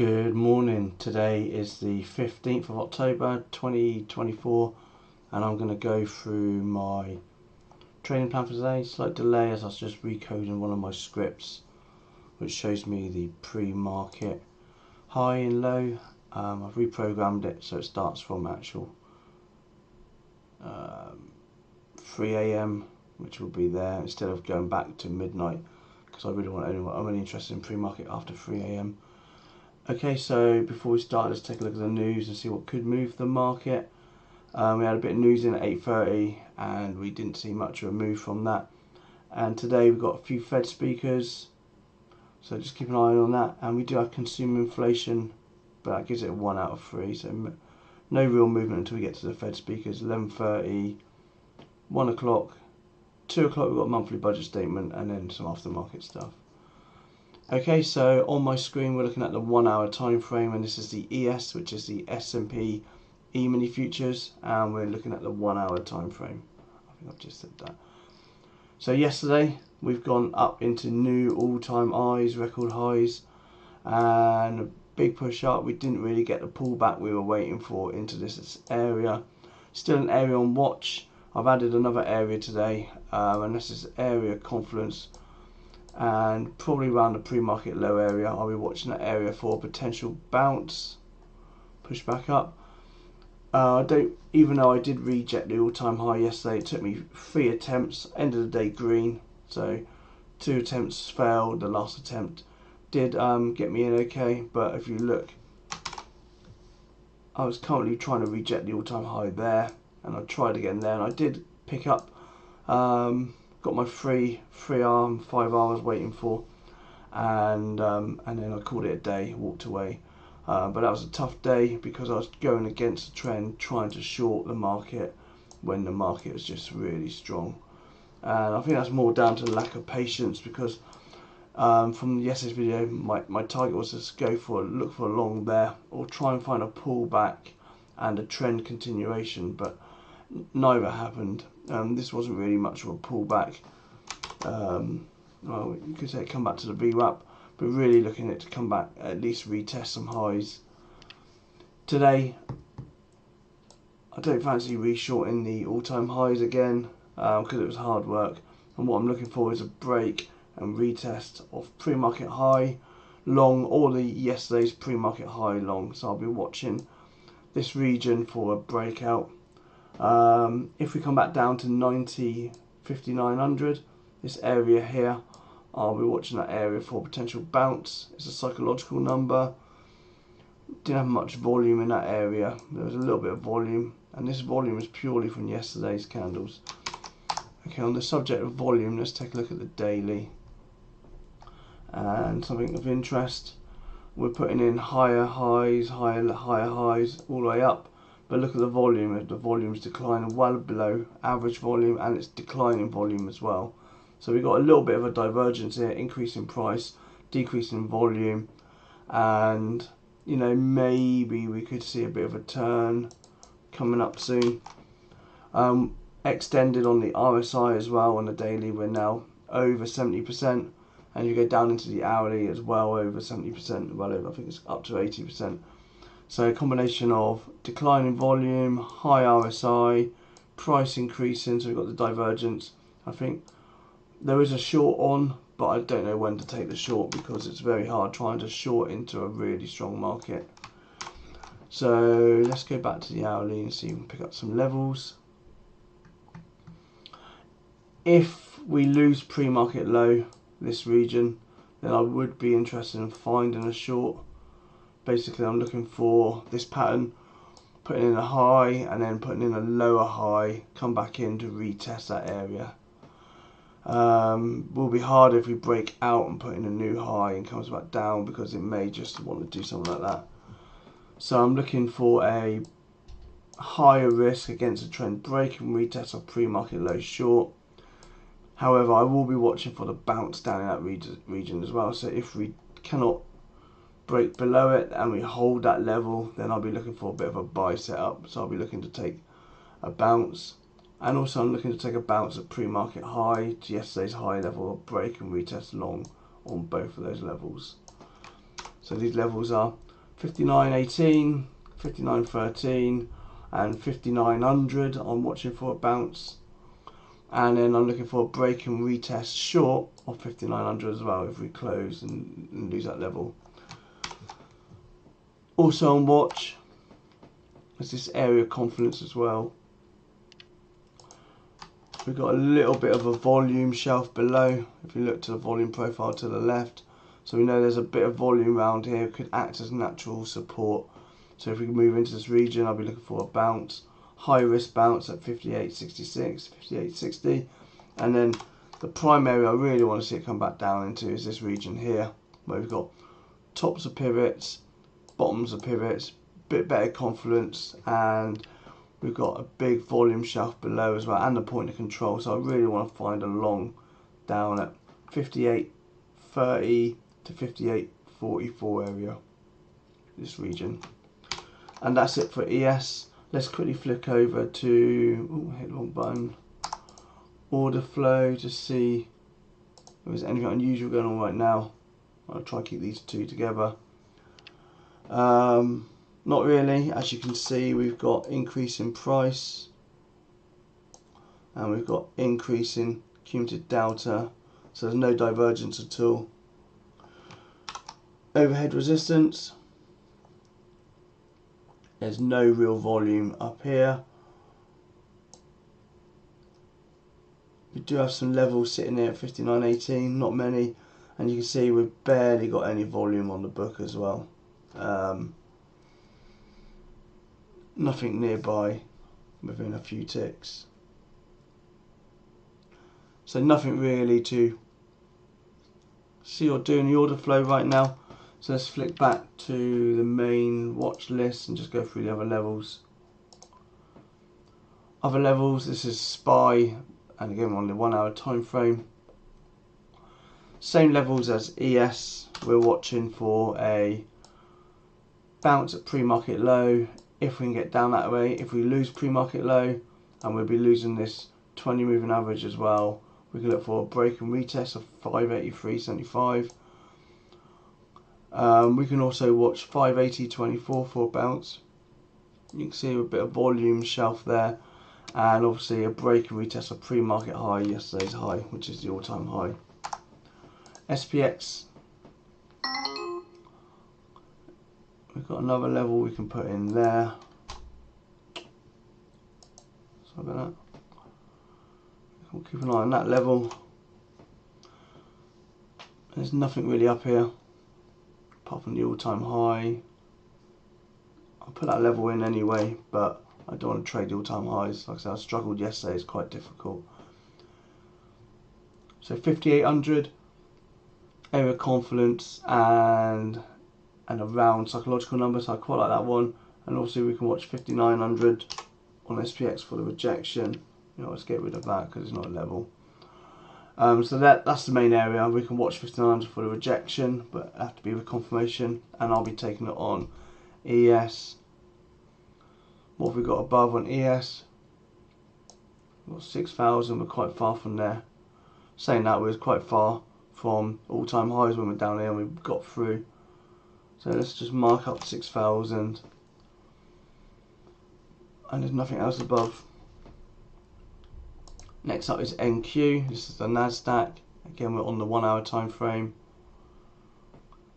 Good morning. Today is the 15th of October 2024 and I'm going to go through my trading plan for today. Slight delay as I was just recoding one of my scripts which shows me the pre-market high and low. I've reprogrammed it so it starts from actual 3 AM, which will be there instead of going back to midnight, because I'm only interested in pre-market after 3 AM. Okay, so before we start, let's take a look at the news and see what could move the market. We had a bit of news in at 8:30 and we didn't see much of a move from that. And today we've got a few Fed speakers, so just keep an eye on that. And we do have consumer inflation, but that gives it a 1 out of 3, so no real movement until we get to the Fed speakers. 11:30, 1 o'clock, 2 o'clock we've got a monthly budget statement and then some aftermarket stuff. Okay, so on my screen we're looking at the 1 hour time frame, and this is the ES, which is the S&P E-mini futures, and we're looking at the 1 hour time frame. I think I've just said that. So yesterday we've gone up into new all-time highs, record highs, and a big push up. We didn't really get the pullback we were waiting for into this area. Still an area on watch. I've added another area today, and this is area confluence, and probably around the pre-market low area. I'll be watching that area for a potential bounce, push back up. Even though I did reject the all-time high yesterday, it took me 3 attempts, end of the day green, so 2 attempts failed. The last attempt did get me in okay, but if you look, I was currently trying to reject the all-time high there, and I tried again there, and I did pick up, got my 5 hours waiting for, and then I called it a day, walked away. But that was a tough day because I was going against the trend, trying to short the market when the market was just really strong. And I think that's more down to the lack of patience, because from yesterday's video, my target was to look for a long there, or try and find a pullback and a trend continuation, but neither happened. This wasn't really much of a pullback. Well, you could say come back to the VWAP, but really looking at it to come back, at least retest some highs. Today, I don't fancy reshorting the all-time highs again, because it was hard work. And what I'm looking for is a break and retest of pre-market high long, or the yesterday's pre-market high long. So I'll be watching this region for a breakout. If we come back down to 90,5900, this area here, I'll be watching that area for potential bounce. It's a psychological number. Didn't have much volume in that area. There was a little bit of volume, and this volume is purely from yesterday's candles. Okay, on the subject of volume, let's take a look at the daily. And something of interest, we're putting in higher highs, higher highs, all the way up. But look at the volume. The volume is declining well below average volume, and it's declining volume as well. So we've got a little bit of a divergence here, increase in price, decrease in volume, and you know, maybe we could see a bit of a turn coming up soon. Extended on the RSI as well. On the daily, we're now over 70%, and you go down into the hourly as well, over 70%, well over, I think it's up to 80%. So a combination of declining volume, high RSI, price increasing, so we've got the divergence. I think there is a short on, but I don't know when to take the short, because it's very hard trying to short into a really strong market. So let's go back to the hourly and see if we can pick up some levels. If we lose pre-market low, this region, then I would be interested in finding a short. Basically, I'm looking for this pattern, putting in a high and then putting in a lower high, come back in to retest that area. Will be hard if we break out and put in a new high and comes back down, because it may just want to do something like that. So I'm looking for a higher risk against a trend break and retest of pre-market low short. However, I will be watching for the bounce down in that region as well. So if we cannot break below it and we hold that level, then I'll be looking for a bit of a buy setup. So I'll be looking to take a bounce, and also I'm looking to take a bounce at pre-market high to yesterday's high level, break and retest long on both of those levels. So these levels are 59.18, 59.13 and 5900 I'm watching for a bounce, and then I'm looking for a break and retest short of 5900 as well if we close and lose that level. Also on watch is this area of confidence as well. We've got a little bit of a volume shelf below if you look to the volume profile to the left, so we know there's a bit of volume around here. It could act as natural support. So if we can move into this region, I'll be looking for a bounce, high risk bounce at 58.66, 58.60, and then the prime area I really want to see it come back down into is this region here, where we've got tops of pivots, bottoms of pivots, bit better confidence, and we've got a big volume shelf below as well, and the point of control. So I really want to find a long down at 58.30 to 58.44 area, this region. And that's it for ES. Let's quickly flick over to, hit the wrong button, order flow to see if there's anything unusual going on right now. I'll try to keep these two together. Not really. As you can see, we've got increase in price and we've got increase in cumulative delta, so there's no divergence at all. Overhead resistance, there's no real volume up here. We do have some levels sitting here at 59.18, not many, and you can see we've barely got any volume on the book as well. Nothing nearby within a few ticks, so nothing really to see or do in the order flow right now. So let's flick back to the main watch list and just go through the other levels. Other levels, this is SPY, and again we're on the 1 hour time frame. Same levels as ES. We're watching for a bounce at pre-market low. If we can get down that way, if we lose pre-market low, and we'll be losing this 20 moving average as well, we can look for a break and retest of 583.75. We can also watch 580.24 for a bounce. You can see a bit of volume shelf there, and obviously a break and retest of pre-market high, yesterday's high, which is the all-time high. SPX, we've got another level we can put in there. Sorry about that. We'll keep an eye on that level. There's nothing really up here apart from the all-time high. I'll put that level in anyway, but I don't want to trade the all-time highs. Like I said, I struggled yesterday, it's quite difficult. So 5800, area of confidence, and a round psychological number, so I quite like that one. And also we can watch 5900 on SPX for the rejection. You know, let's get rid of that because it's not a level. So that's the main area. We can watch 5900 for the rejection, but have to be with confirmation, and I'll be taking it on ES. What have we got above on ES? We've got 6,000, we're quite far from there. Saying that, we was quite far from all-time highs when we're down here and we got through. So let's just mark up 6,000, and there's nothing else above. Next up is NQ. This is the Nasdaq. Again, we're on the 1 hour time frame.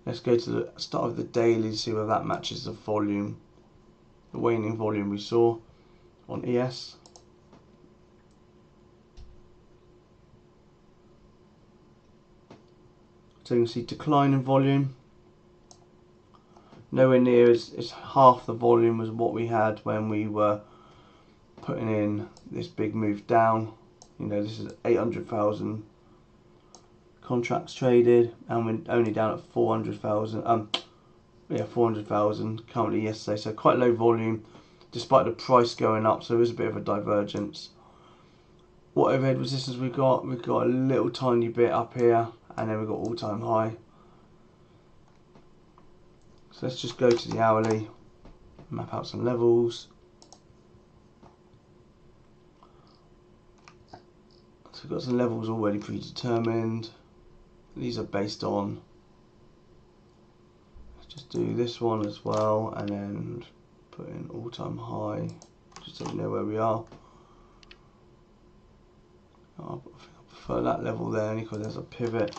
Let's go to the start of the daily to see whether that matches the volume, the waning volume we saw on ES. So you can see decline in volume. Nowhere near it's half the volume as what we had when we were putting in this big move down. You know, this is 800,000 contracts traded, and we're only down at 400,000. 400,000 currently yesterday. So quite low volume, despite the price going up. So there is a bit of a divergence. What overhead resistance we've got? We've got a little tiny bit up here, and then we've got all-time high. So let's just go to the hourly, map out some levels. So we've got some levels already predetermined. These are based on just do this one as well, and then put in all-time high, just so you know where we are. I prefer that level there only because there's a pivot.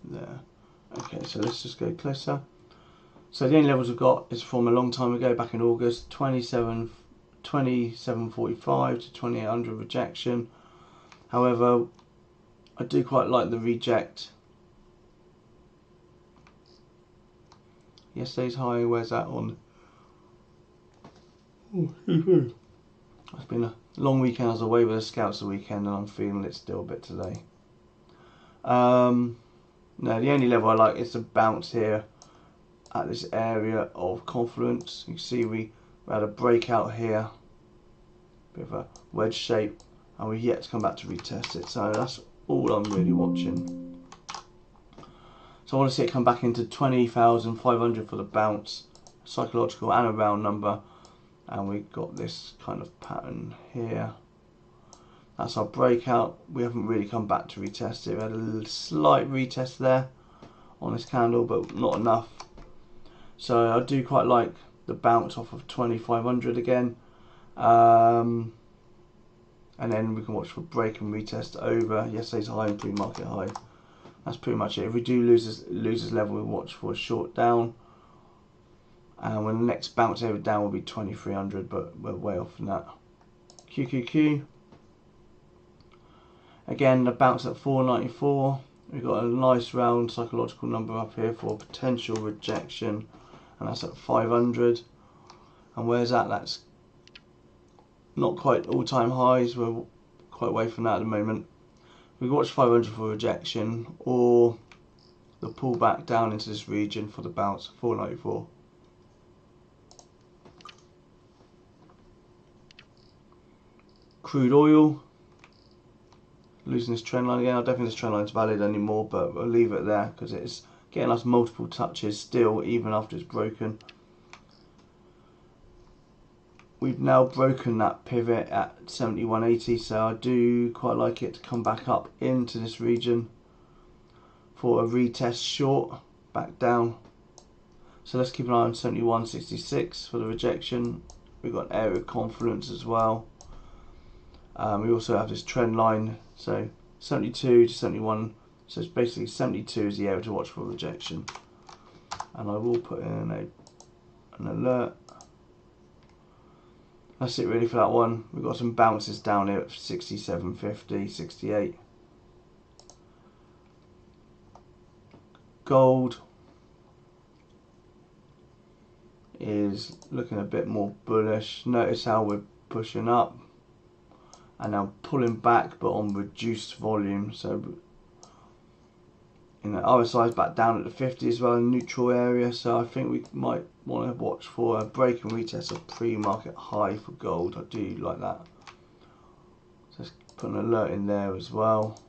There. Okay, so let's just go closer. So the only levels we've got is from a long time ago, back in August, 2745 to 2800 rejection. However, I do quite like the reject. Yesterday's high, where's that on? It's been a long weekend. I was away with the scouts the weekend and I'm feeling it still a bit today. No, the only level I like is the bounce here at this area of confluence. You can see we had a breakout here, bit of a wedge shape, and we've yet to come back to retest it. So that's all I'm really watching. So I want to see it come back into 20,500 for the bounce, psychological and a round number, and we've got this kind of pattern here. That's our breakout. We haven't really come back to retest it. We had a slight retest there on this candle, but not enough. So I do quite like the bounce off of 2,500 again, and then we can watch for break and retest over yesterday's high and pre-market high. That's pretty much it. If we do lose this level, we watch for a short down, and when the next bounce over down will be 2,300, but we're way off from that. QQQ. Again, the bounce at 494. We've got a nice round psychological number up here for potential rejection, and that's at 500. And where's that? That's not quite all-time highs. We're quite away from that at the moment. We watch 500 for rejection, or the pullback down into this region for the bounce at 494. Crude oil. Losing this trend line again. I don't think this trend line is valid anymore, but we'll leave it there because it's getting us multiple touches still, even after it's broken. We've now broken that pivot at 71.80, so I do quite like it to come back up into this region for a retest short, back down. So let's keep an eye on 71.66 for the rejection. We've got an area of confluence as well. We also have this trend line, so 72 to 71, so it's basically 72 is the area to watch for rejection. And I will put in an alert. That's it really for that one. We've got some bounces down here at 67.50, 68. Gold is looking a bit more bullish. Notice how we're pushing up and now pulling back, but on reduced volume. So, you know, RSI is back down at the 50 as well, in neutral area. So I think we might want to watch for a break and retest of pre-market high for gold. I do like that. So let's put an alert in there as well.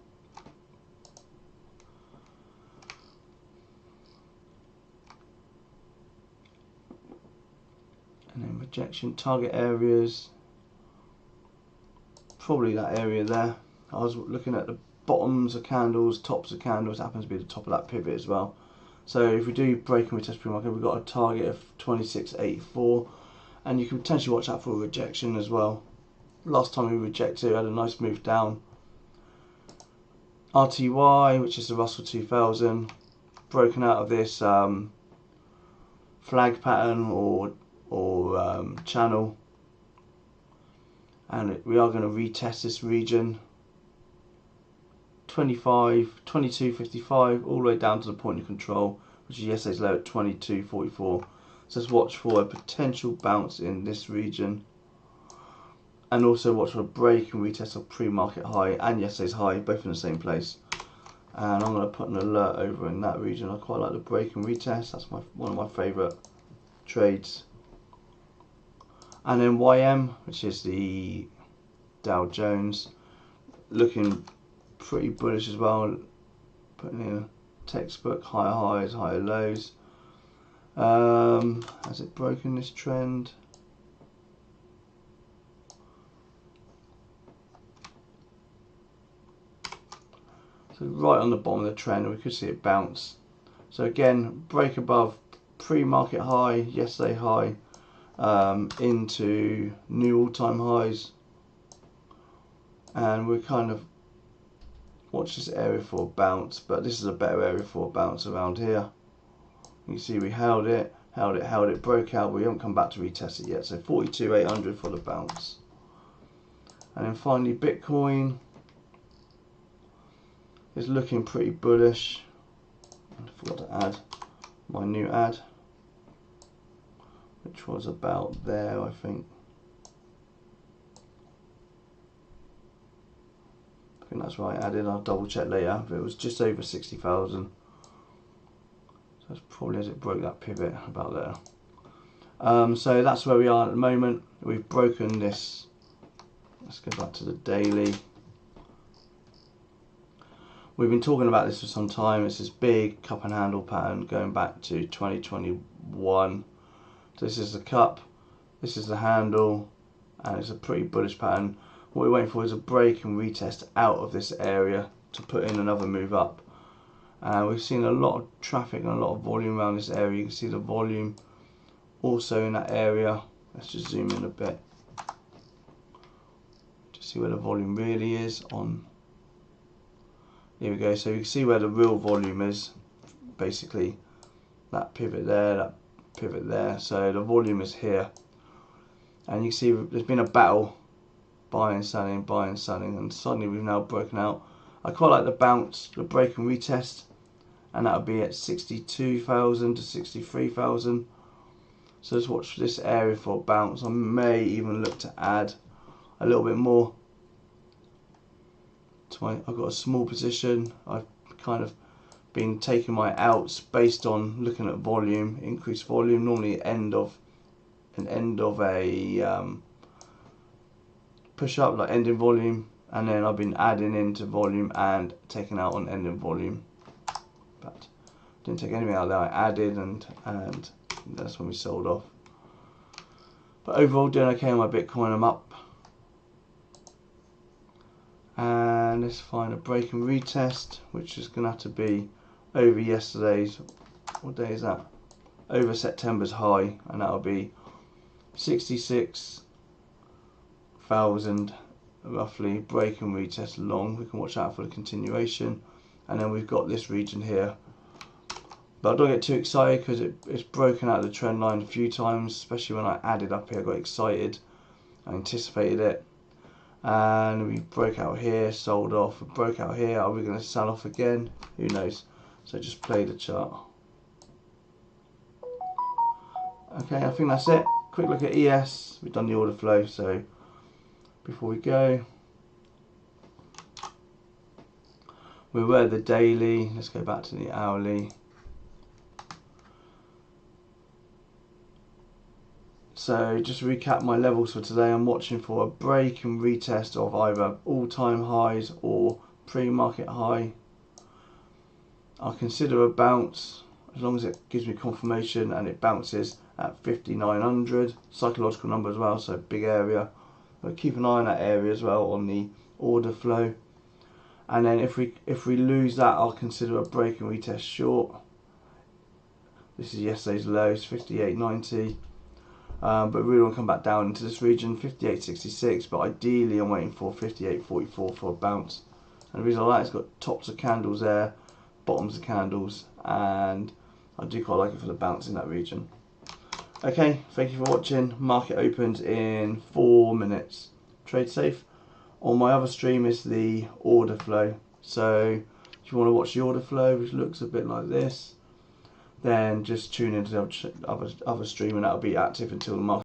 And then rejection target areas. Probably that area there. I was looking at the bottoms of candles, tops of candles, happens to be the top of that pivot as well. So if we do break and retest pre-market, we've got a target of 26.84, and you can potentially watch out for a rejection as well. Last time we rejected, we had a nice move down. RTY, which is the Russell 2000, broken out of this flag pattern or channel. And we are going to retest this region 22.55 all the way down to the point of control, which is yesterday's low at 22.44. So let's watch for a potential bounce in this region, and also watch for a break and retest of pre-market high and yesterday's high, both in the same place. And I'm going to put an alert over in that region. I quite like the break and retest. That's one of my favourite trades. And then YM, which is the Dow Jones, looking pretty bullish as well. Putting in a textbook, higher highs, higher lows. Has it broken this trend? So right on the bottom of the trend, we could see it bounce. So again, break above pre-market high, yesterday high, into new all-time highs, and we kind of watch this area for a bounce, but this is a better area for a bounce around here. You see we held it, broke out, but we haven't come back to retest it yet, so 42,800 for the bounce. And then finally Bitcoin is looking pretty bullish. I forgot to add my new ad, which was about there, I think. I think that's what I added. I'll double check later, but it was just over 60,000. So that's probably as it broke that pivot about there. So that's where we are at the moment. We've broken this. Let's go back to the daily. We've been talking about this for some time. It's this big cup and handle pattern going back to 2021. So this is the cup, this is the handle, and it's a pretty bullish pattern. What we're waiting for is a break and retest out of this area to put in another move up. We've seen a lot of traffic and a lot of volume around this area. You can see the volume also in that area. Let's just zoom in a bit to see where the volume really is on. Here we go. So you can see where the real volume is. Basically, that pivot there, that pivot there. So the volume is here, and you can see there's been a battle, buying, selling, and suddenly we've now broken out. I quite like the bounce, the break and retest, and that'll be at 62,000 to 63,000. So let's watch this area for a bounce. I may even look to add a little bit more. I've got a small position. I've kind of been taking my outs based on looking at volume, increased volume, normally end of a push up, like ending volume, and then I've been adding into volume and taking out on ending volume. But didn't take anything out there. I added, and that's when we sold off. But overall, doing okay on my Bitcoin. I'm up. And let's find a break and retest, which is going to have to be over yesterday's, what day is that? Over September's high, and that'll be 66,000 roughly. Break and retest long. We can watch out for the continuation, and then we've got this region here. But I don't get too excited because it's broken out of the trend line a few times, especially when I added up here. I got excited, I anticipated it. And we broke out here, sold off, we broke out here. Are we going to sell off again? Who knows? So just play the chart. Okay, I think that's it. Quick look at ES. We've done the order flow, so before we go, we were the daily. Let's go back to the hourly. So just to recap my levels for today, I'm watching for a break and retest of either all-time highs or pre-market high. I'll consider a bounce as long as it gives me confirmation and it bounces at 5,900. Psychological number as well, so big area. But keep an eye on that area as well on the order flow. And then if we lose that, I'll consider a break and retest short. This is yesterday's lows, 58.90. But we really want to come back down into this region, 58.66, but ideally I'm waiting for 58.44 for a bounce. And the reason I like it's got tops of candles there, bottoms of candles, and I do quite like it for the bounce in that region. Okay, thank you for watching. Market opens in 4 minutes. Trade safe. On my other stream is the order flow. So if you want to watch the order flow, which looks a bit like this, then just tune into the other stream, and that'll be active until the market